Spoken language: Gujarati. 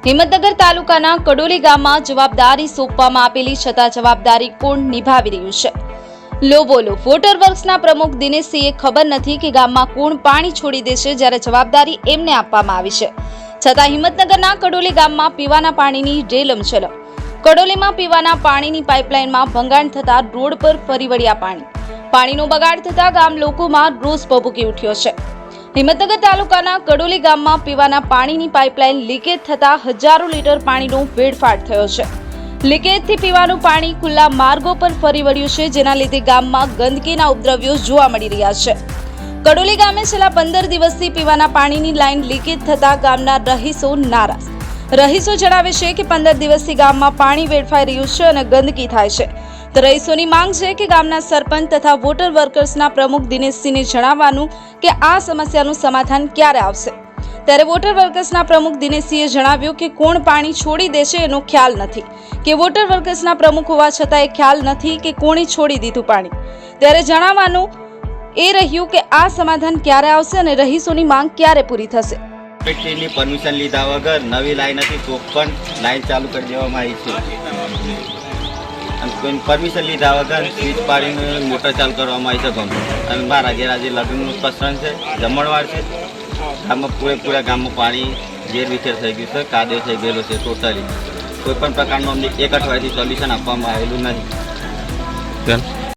હિંમતનગર તાલુકાના કડોલી ગામમાં જવાબદારી સોંપવામાં આપેલી છતાં જવાબદારી કોણ નિભાવી રહ્યું છે? લો બોલો. વોટર વર્ક્સના પ્રમુખ દિનેશસિંહે ખબર નથી કે ગામમાં કોણ પાણી છોડી દેશે, જ્યારે જવાબદારી એમને આપવામાં આવી છે. છતાં હિંમતનગરના કડોલી ગામમાં પીવાના પાણીની રેલમછેલ. કડોલીમાં પીવાના પાણીની પાઇપલાઇનમાં ભંગાણ થતા રોડ પર ફરી વળ્યા પાણીનો બગાડ થતા ગામ લોકોમાં રોષ ભભૂકી ઉઠ્યો છે. હિંમતનગર તાલુકાના કડોલી ગામમાં પીવાના પાણીની પાઇપલાઇન લીકેજ થતા હજારો લીટર પાણીનો વેડફાટ થયો છે. લીકેજથી પીવાનું પાણી ખુલ્લા માર્ગો પર ફરી વળ્યું છે, જેના લીધે ગામમાં ગંદકીના ઉપદ્રવ્યો જોવા મળી રહ્યા છે. કડોલી ગામે છેલ્લા 15 દિવસથી પીવાના પાણીની લાઇન લીકેજ થતા ગામના રહીશો નારાજ. રહીશો જણાવે છે કે 15 દિવસથી ગામમાં પાણી વેડફાઈ રહ્યું છે અને ગંદકી થાય છે. તો રહીશોની માંગ છે કે ગામના સરપંચ તથા વોટર વર્કર્સના પ્રમુખ દિનેશસિંહને જણાવવાનું કે આ સમસ્યાનું સમાધાન ક્યારે આવશે. ત્યારે વોટર વર્કર્સના પ્રમુખ દિનેશસિંહે જણાવ્યું કે કોણ પાણી છોડી દેશે એનો ખ્યાલ નથી, કે વોટર વર્કર્સના પ્રમુખ હોવા છતાં એ ખ્યાલ નથી કે કોણે છોડી દીધું પાણી. ત્યારે જણાવવાનું એ રહ્યું કે આ સમાધાન ક્યારે આવશે અને રહીશોની માંગ ક્યારે પૂરી થશે. ફેક્ટરીની પરમિશન લીધા વગર નવી લાઈન હતી તો પણ લાઈન ચાલુ કરી દેવામાં આવી છે. અને કોઈ પરમિશન લીધા વગર સ્વિચ પાડીને મોટર ચાલુ કરવામાં આવી છે. અને મારા ઘેર આજે લગ્નનું પ્રસંગ છે, જમણવાર છે. ગામમાં પૂરેપૂરા ગામમાં પાણી વેરવિખેર થઈ ગયું છે, કાદવ થઈ ગયેલો છે. ટોટલી કોઈ પણ પ્રકારનું અમને એક અઠવાડિયાથી સોલ્યુશન આપવામાં આવેલું નથી.